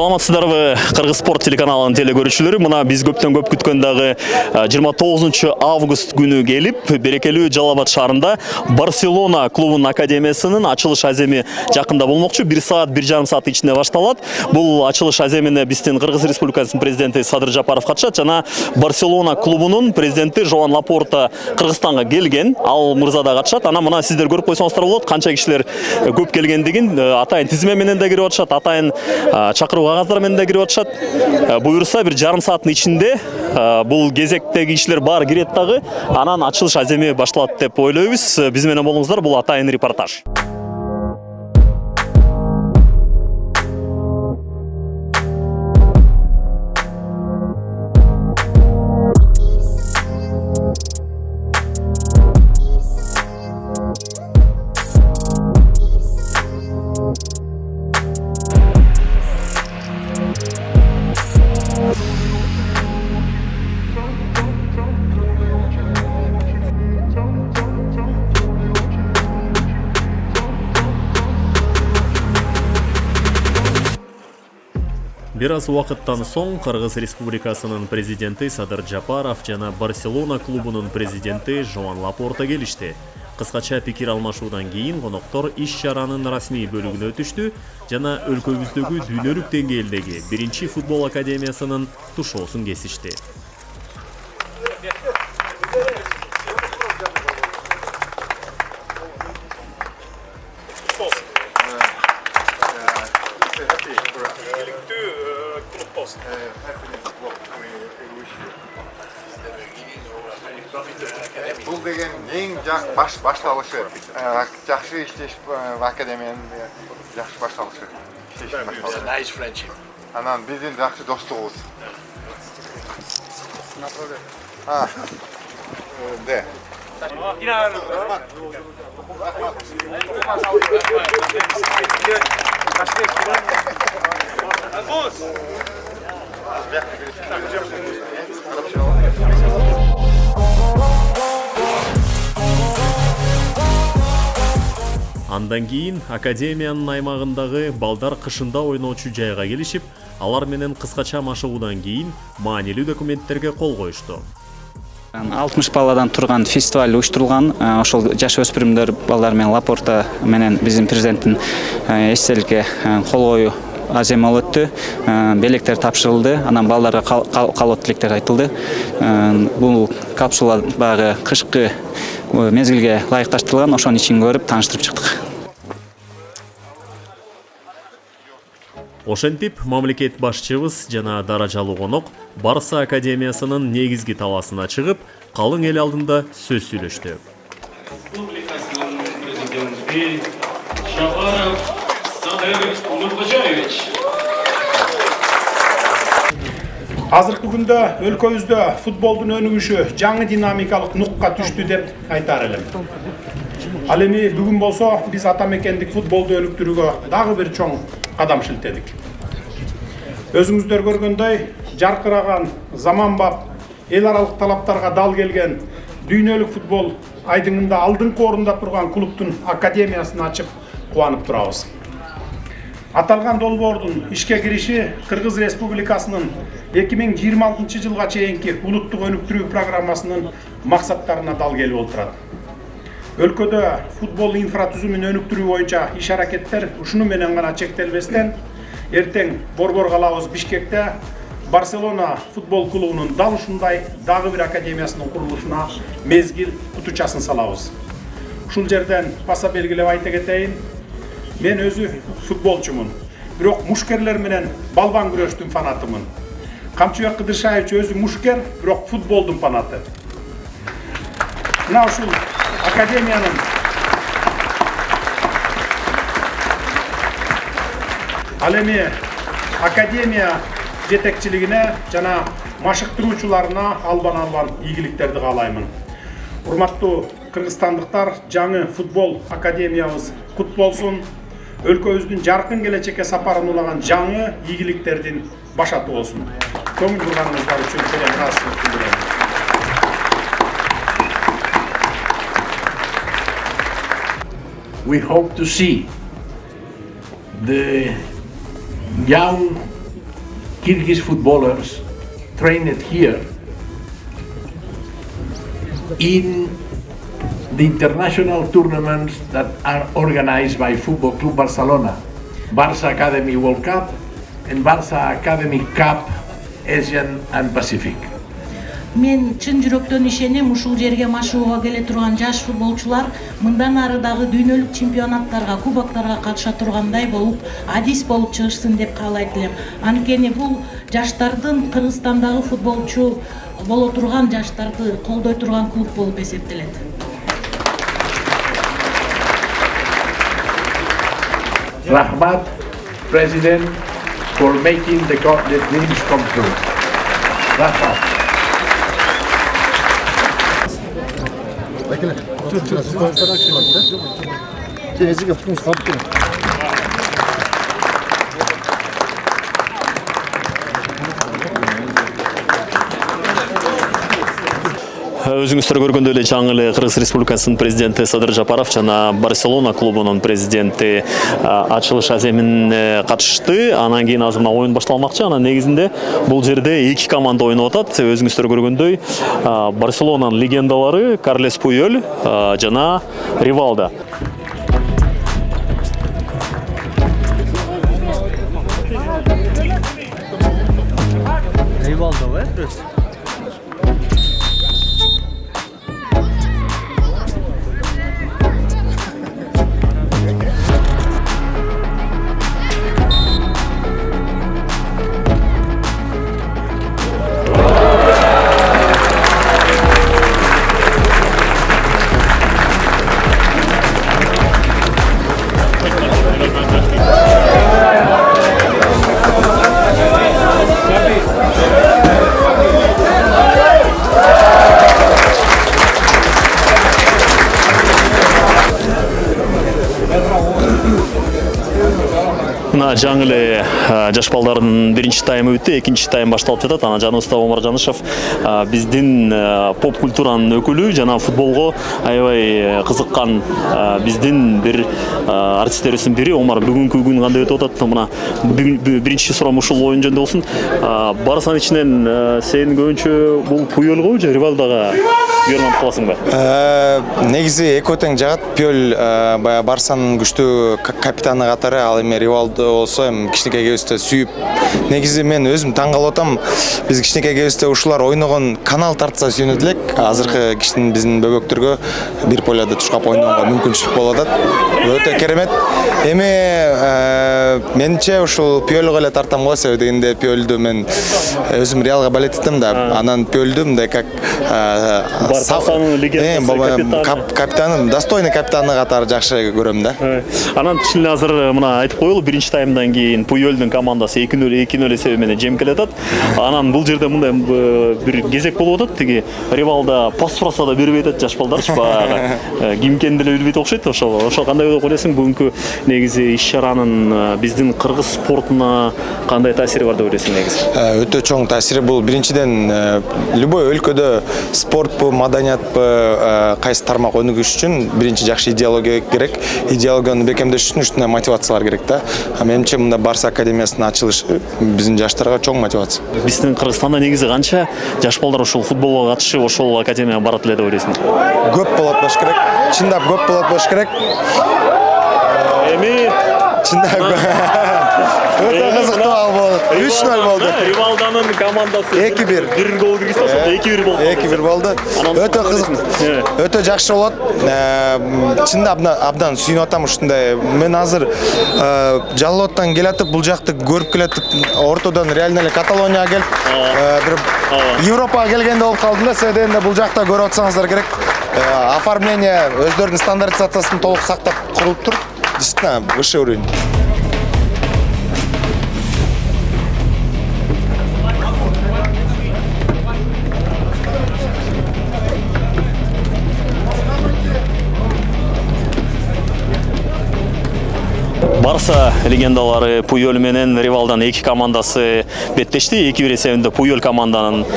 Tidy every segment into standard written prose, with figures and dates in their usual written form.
Саламатсыздарбы, Кыргыз спорт телеканалынын телегөрүүчүлөрү. Мына биз көптөн көп күткөн дагы 29 август күнү келип, берекелүү Жалал Абад шаарында Барселона клубунун академиясынын ачылыш аземи жакында болмокчу. 1 саат, 1,5 саат ичинде башталат. Бул ачылыш аземине биздин Кыргыз Республикасынын президенти Садыр Жапаров катышат жана Барселона клубунун президенти Жоан Лапорта Кыргызстанга келген. Ал мырза да катышат. Анан мына сиздер көрүп койсоңуздар болот, канча кишилер көп келгендигин. Атайын тизме менен да кирип атышат, атайын чакыруу кагаздар менен да кирип атышат. Буюрса 1,5 сааттын ичинде бул кезектеги кишилер баары кирет дагы. Анан ачылыш аземи башталат деп ойлойбуз. Биз менен болуңуздар, бул атайын репортаж. Бир аз убакыттан соң Кыргыз Республикасынын президенти Садыр Жапаров жана Барселона клубунун президенти Жоан Лапорта келишти. Кыскача пикир алмашуудан кийин коноктор иш-чаранын расмий бөлүгүнө өтүштү жана өлкөбүздөгү дүйнөлүк деңгээлдеги 1 футбол академиясынын тушоосун кесишти. Бул деген эң башталышы. Жакшы иштеш академиянын жакшы башталышы. Nice friendship. Анан биздин жакшы достугубуз. Да. Андан кийин академиянын аймагындагы балдар кышында ойночу жайга келишип, алар менен кыскача машыгуудан кийин маанилүү документтерге кол коюшту. 60 баладан турган фестиваль уюштурулган. Ошол жаш өспүрүмдөр балдар менен Лапорта менен биздин президенттин эстеликке кол коюу аземи болуп өттү. Белектер тапшырылды. Анан балдарга каалоо тилектер айтылды. Бул капсула баягы кышкы мезгилге ылайыкташтырылган. Ошонун ичин көрүп тааныштырып чыктык. Ошентип, мамлекет башчыбыз жана даражалуу конок Барса академиясынын негизги талаасына чыгып, калың эл алдында сөз сүйлөштү. Республикасынын президенти Жапаров Садыр Нуркожаевич. Азыркы күндө өлкөбүздө футболдун өнүгүшү жаңы динамикалык нукка түштү деп айтар элем. Ал эми бүгүн болсо биз ата мекендик футболду өнүктүрүүгө дагы бир чоң кадам шилтедик. Өзүңүздөр көргөндөй, жаркыраган, заманбап, эл аралык талаптарга дал келген дүйнөлүк футбол айдыңында алдыңкы орунда турган клубтун академиясын ачып кубанып турабыз. Аталган долбоордун ишке кириши Кыргыз Республикасынын 2026 жылга чейинки улуттук өнүктүрүү программасынын максаттарына дал келип отурат. Өлкөдө футбол инфратүзүмүн өнүктүрүү боюнча иш-аракеттер ушуну менен гана чектелбестен, эртең борбор калабыз Бишкекте Барселона футбол клубунун дал ушундай дагы бир академиясынын курулушуна мезгил кутучасын салабыз. Ушул жерден баса белгилеп айта кетейин, мен өзү футболчумун, бирок мушкерлер менен балбан күрөштүн фанатымын. Камчыбек Кыдыршаевич өзү мушкер, бирок футболдун фанаты. Мына ушул академиянын ал эми академия жетекчилигине жана машыктыруучуларына албан ийгиликтерди каалаймын. Урматтуу кыргызстандыктар, жаңы футбол академиябыз кут болсун. Өлкөбүздүн жаркын келечекке сапарын улаган жаңы ийгиликтердин башаты болсун. Көңүл бурганыңыздар үчүн терең ыраазычылык билдирем. We hope to see the young Kyrgyz footballers trained here in the international tournaments that are organized by Football Club Barcelona, Barça Academy World Cup and Barça Academy Cup Asian and Pacific. Мен чын жүрөктөн ишенем, ушул жерге машыгууга келе турган жаш футболчулар мындан ары дагы дүйнөлүк чемпионаттарга, кубоктарга катыша тургандай болуп, адис болуп чыгышсын деп каалайт элем. Анткени бул жаштардын Кыргызстандагы футболчу боло турган жаштарды колдой турган клуб болуп эсептелет. Rahmat, President, for making the dreams come true. Rahmat. Өзүңүздөр көргөндөй эле жаңы эле Кыргыз Республикасынын президенти Садыр Жапаров жана Барселона клубунун президенти ачылыш аземине катышты. Анан кийин азыр оюн башталмакчы. Анан негизинде бул жерде эки команда ойноп атат. Өзүңүздөр көргөндөй Барселонанын легендалары Карлес Пуйол жана Ривалдо. Жаңы эле жаш балдардын биринчи таймы өттү, экинчи тайм башталып жатат. Анан жаныбызда Омаржанышев биздин поп культуранын өкүлү жана футболго аябай кызыккан биздин бир артисттерибиздин бири. Омар, бүгүнкү күн кандай өтүп атат? Мына биринчи суроом ушул оюн жөнүндө болсун. Барсанын ичинен сен көбүнчө бул Пуйолго же Ривалдога үйөрмөн кыласыңбы? Негизи эки тең жагат. Пуйол баягы Барсанын күчтүү капитаны катары, ал эми Ривалдо болсо эми кичинекей кезибизде сүйүп. Негизи мен өзүм таң калып атам. Биз кичинекей кезибизде ушулар ойногон канал тартса сүйүнөт элек. Азыркы кичинин биздин бөбөктөргө бир поляда тушкап ойногонго мүмкүнчүлүк болуп атат. Өтө керемет. Эми менче ушул Пуйолго эле тартам го, себеби дегенде Пуйолду мен өзүм Реалга болеть эттим да. Анан Пуйолду мындай как Барсанын легендасы, капитаны, достойный капитаны катары жакшы көрөм да. Анан чын азыр мына айтып коелу, биринчи таймдан кийин Пуйолдун командасы 2-0 эсеби менен жеңип келе атат. Анан бул жерде мындай бир кезек болуп атат. Тиги Ривалдо пас сураса да бербей атат жаш балдарчы, баягы ким экенин деле билбейт окшойт. Ошо кандай деп ойлойсуң? Бүгүнкү негизи иш-чаранын биздин кыргыз спортуна кандай таасири бар деп ойлойсуң негизи? Өтө чоң таасири. Бул биринчиден любой өлкөдө спортпу, маданиятпу, кайсы тармак өнүгүш үчүн биринчи жакшы идеология керек. Идеологияны бекемдеш үчүн ушундай мотивациялар керек да. Менимче мында Барса академиясынын ачылышы биздин жаштарга чоң мотивация. Биздин Кыргызстанда негизи канча жаш балдар ушул футболго катышып, ошол академияга барат эле деп ойлойсуң? Көп болот болуш керек. Чындап көп болот болуш керек. Эми чындап өтө кызыктуу болот. 3-0 болду. Ривалдонун командасы 2-1. Бир гол киргизди, ошондо 2-1 болду. 2-1 болду. Өтө кызык. Өтө жакшы болот. Чындап абдан сүйүнүп атам ушундай. Мен азыр Жаллоттан келатып, бул жакты көрүп келатып, ортодон реально эле Каталонияга келип, бир Европага келгенде болуп калдым да. Себебинде бул жакта көрүп атсаңыздар керек. Оформление өздөрүнүн стандартизациясын толук сактап курулуптур. Действительно, высший уровень. Барса легендалары Пуйол менен Ривалдан эки командасы беттешти. 2-1 эсебинде Пуйол командасы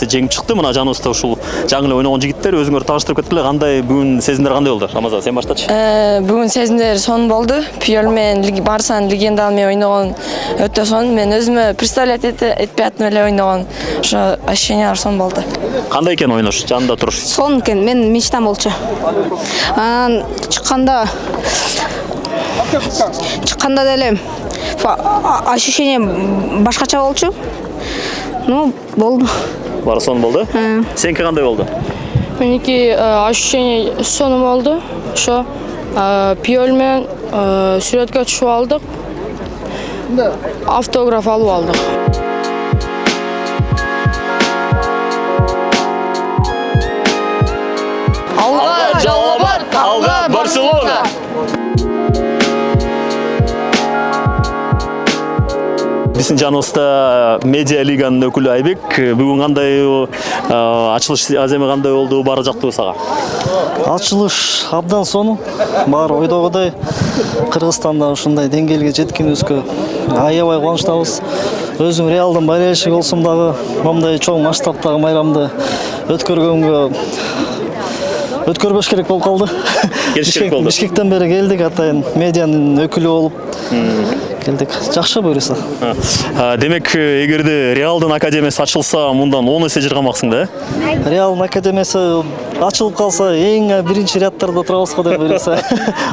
жеңип чыкты. Мына жаныбызда ушул жаңы эле ойногон жигиттер өзүңөр тааныштырып кеткиле. Кандай бүгүн сезимдер кандай болду? Рамазан, сен баштачы. Бүгүн сезимдер сонун болду. Пуйол менен Барсанын легендалы менен ойногон өтө сонун. Мен өзүмө представлять этпей аттым эле ойногон. Ошо ощущениялар сонун болду. Кандай экен ойнош? Жанында туруш. Сонун экен, мен мечтам болчу. Чыкканда деле ощущение башкача болчу. Ну, болду. Бары сонун болду? Сеники кандай болду? Меники ощущение сонун болду. Ошо Пуйол менен сүрөткө түшүп алдык. Автограф алып алдык. Алга Жалалабад, алга Барселона. Биздин жаныбызда медиа лиганын өкүлү Айбек. Бүгүн кандай ачылыш аземи кандай болду? Бары жактыбы сага? Ачылыш абдан сонун. Бар ойдогудай Кыргызстанда ушундай деңгээлге жеткенибизге аябай кубанычтабыз. Өзүм Реалдын болельщиги болсом дагы мындай чоң масштабтагы майрамды өткөрбөш керек болуп калды. Бишкектен бери келдик, атайын медианын өкүлү болуп келдик. Жакшы буюрса. Демек, эгерде Реалдын академиясы ачылса, мындан 10 эсе жыргамаксың да? Реалдын академиясы ачылып калса, эң биринчи рядтарда турабызга деп буюрса.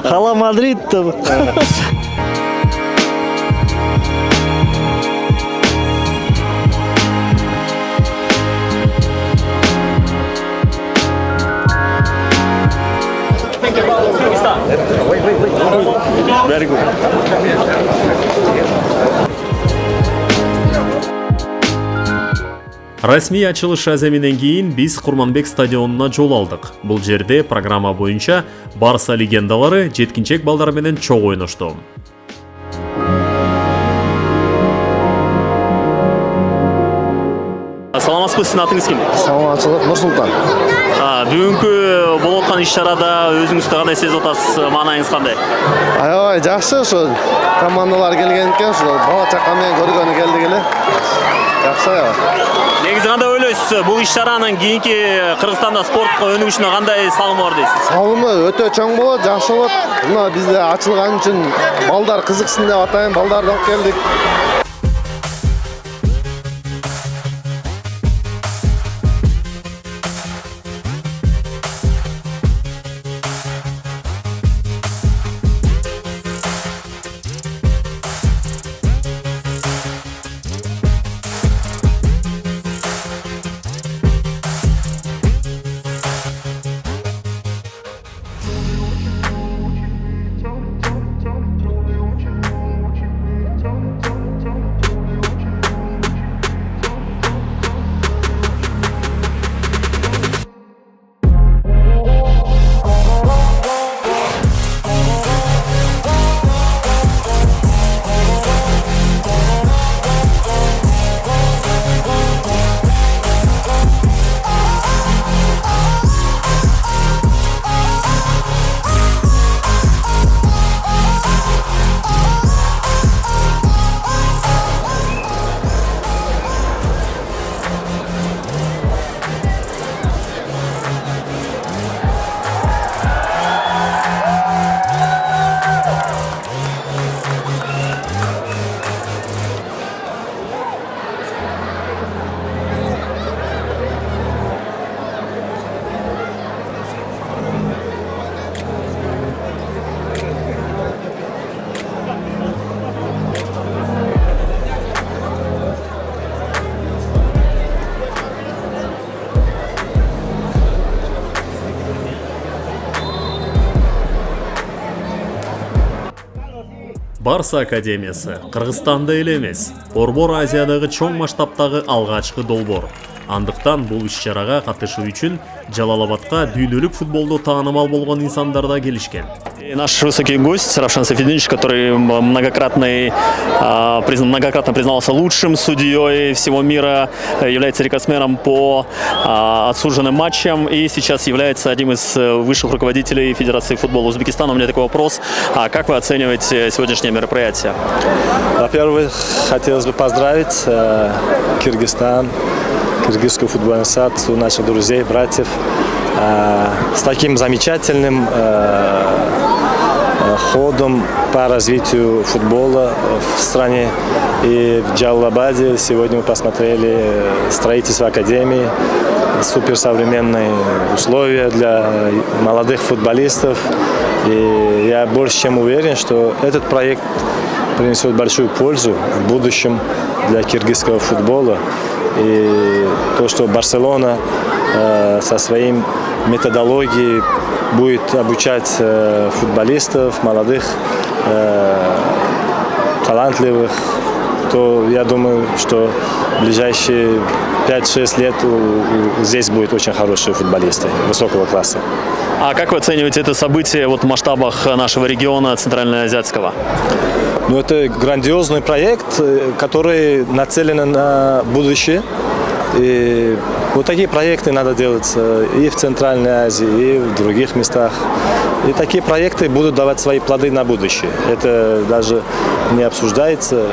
Хала Мадрид деп. Very good. Расмий ачылыш аземинен кийин биз Курманбек стадионуна жол алдык. Бул жерде программа боюнча Барса легендалары жеткинчек балдар менен чогуу ойношту. Саламатсызбы, сиздин атыңыз ким? Саламатчылык, Нурсултан. Бүгүнкү болуп аткан иш-чарада өзүңүздү кандай сезип атасыз? Маанайыңыз кандай? Аябай жакшы, ошо командалар келген экен, ошо бала чакам менен көргөнү келдик эле. Жакшы аябай. Негизи кандай ойлойсуз? Бул иш-чаранын кийинки Кыргызстанда спортко өнүгүшүнө кандай салымы бар дейсиз? Салымы өтө чоң болот, жакшы болот. Мына бизде ачылган үчүн балдар кызыксын деп атайын, балдарды алып келдик. Барса академиясы Кыргызстанда эле эмес, Борбор Азиядагы чоң масштабтагы алгачкы долбоор. Андыктан бул иш-чарага катышуу үчүн Жалалабадка дүйнөлүк футболдо таанымал болгон инсандар да келишкен. Наш высокий гость Равшан Сайфетдинович, который многократно признался лучшим судьей всего мира, является рекордсменом по отсуженным матчам и сейчас является одним из высших руководителей Федерации футбола Узбекистана. У меня такой вопрос. Как вы оцениваете сегодняшнее мероприятие? Во-первых, хотелось бы поздравить Кыргызстан, Кыргызскую футбольную ассоциацию, наших друзей, братьев с таким замечательным ходом по развитию футбола в стране. И в Джалалабаде сегодня мы посмотрели строительство академии, суперсовременные условия для молодых футболистов. И я больше чем уверен, что этот проект принесет большую пользу в будущем для киргизского футбола. И то, что Барселона со своим методологией будет обучать футболистов, молодых, талантливых, то я думаю, что в ближайшие 5-6 лет здесь будут очень хорошие футболисты высокого класса. А как вы оцениваете это событие в масштабах нашего региона Центральноазиатского? Ну, это грандиозный проект, который нацелен на будущее. И вот такие проекты надо делать и в Центральной Азии, и в других местах. И такие проекты будут давать свои плоды на будущее. Это даже не обсуждается.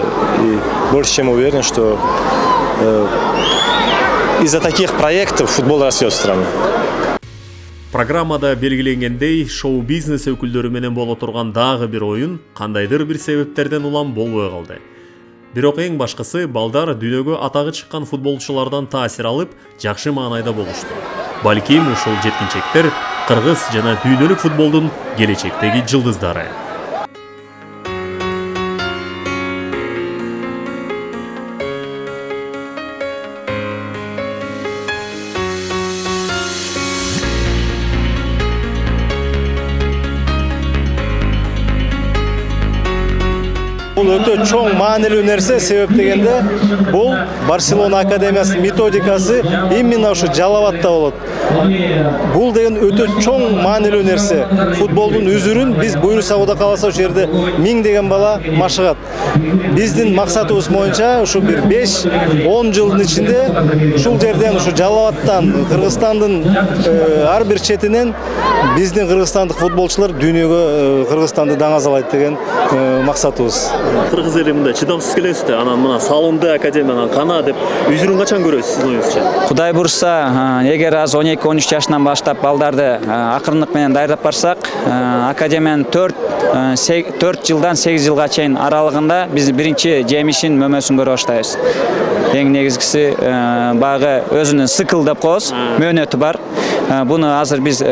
И больше чем уверен, что из-за таких проектов футбол растет в стране. Программада белгиленгендей шоу-бизнес өкүлдөрү менен боло турган дагы бир оюн кандайдыр бир себептерден улам болбой калды. Бирок эң башкысы балдар дүйнөгө атагы чыккан футболчулардан таасир алып, жакшы маанайда болушту. Балким ушул жеткинчектер кыргыз жана дүйнөлүк футболдун келечектеги жылдыздары. Бұл өте чоң маанилүү нерсе, себеп дегенде бұл Барселона академиясының методикасы именно ушу Жалалабадта болот. Бұл деген өте чоң маанилүү нерсе. Футболдун үзүрүн биз буюрса Кудай кааласа ошол жерде 1000 деген бала машыгат. Биздин максатыбыз боюнча ушу бир 5-10 жылдын ичинде ушул жерден ушу Жалалабадтан, Кыргызстандын ар бир четинен биздин кыргызстандык футболчулар дүйнөгө Кыргызстанды даңазалайт деген максатыбыз. Кыргыз эли мындай чыдамсыз келесизде, анан мына салынды академиянан кана деп үзүрүн качан көрөсүз сиздин оюңузча? Кудай бурса, эгер азыр 12-13 жашынан баштап балдарды акырындык менен даярдап барсак, академиянын 4 жылдан 8 жылга чейин аралыгында биз биринчи жемишин мөмөсүн көрө баштайбыз. Эң негизгиси багы өзүнүн сыкыл деп коебуз, мөөнөтү бар. Буну азыр биз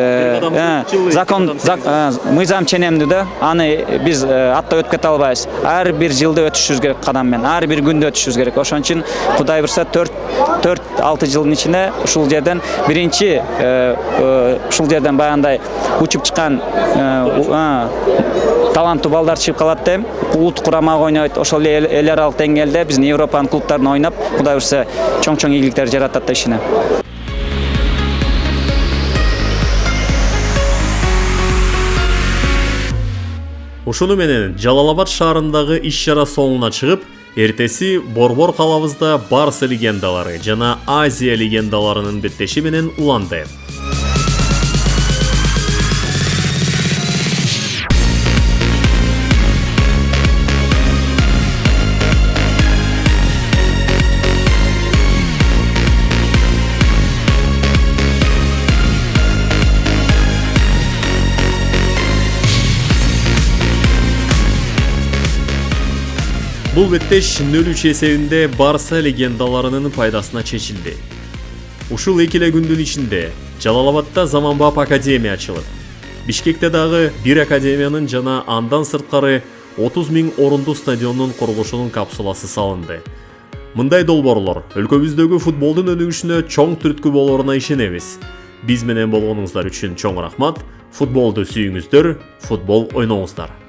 мыйзам ченемдүү, аны биз атта өтүп кете албайбыз. Ар бир жылда өтүшүбүз керек кадаммен, ар бир күндө өтүшүбүз керек. Ошон үчүн Кудай бурса 4-6 жылдын ичинде ушул жерден биринчи ушул жерден баягындай учуп чыккан таланттуу балдар чыгып калат дейм. Улут курамага ойнойт, ошол эле эл аралык деңгээлде биздин Европанын клубтарында ойноп, Кудай бурса чоң-чоң ийгиликтер жаратат деп ишенем. Ушуну менен Жалалабад шаарындагы иш-чара соңуна чыгып, эртеси Борбор калабызда Барса легендалары жана Азия легендаларынын беттеши менен уланды. Бул беттеш 0-3 эсебинде Барса легендаларынын пайдасына чечилди. Ушул экиле күндүн ичинде Жалалабадта заманбап академия ачылып, Бишкекте дагы бир академиянын жана андан сырткары 30 000 орундуу стадиондун курулушунун капсуласы салынды. Мындай долбоорлор өлкөбүздөгү футболдун өнүгүшүнө чоң түрткү болоруна ишенебиз. Биз менен болгонуңуздар үчүн чоң рахмат. Футболду сүйүңүздөр, футбол ойноңуздар.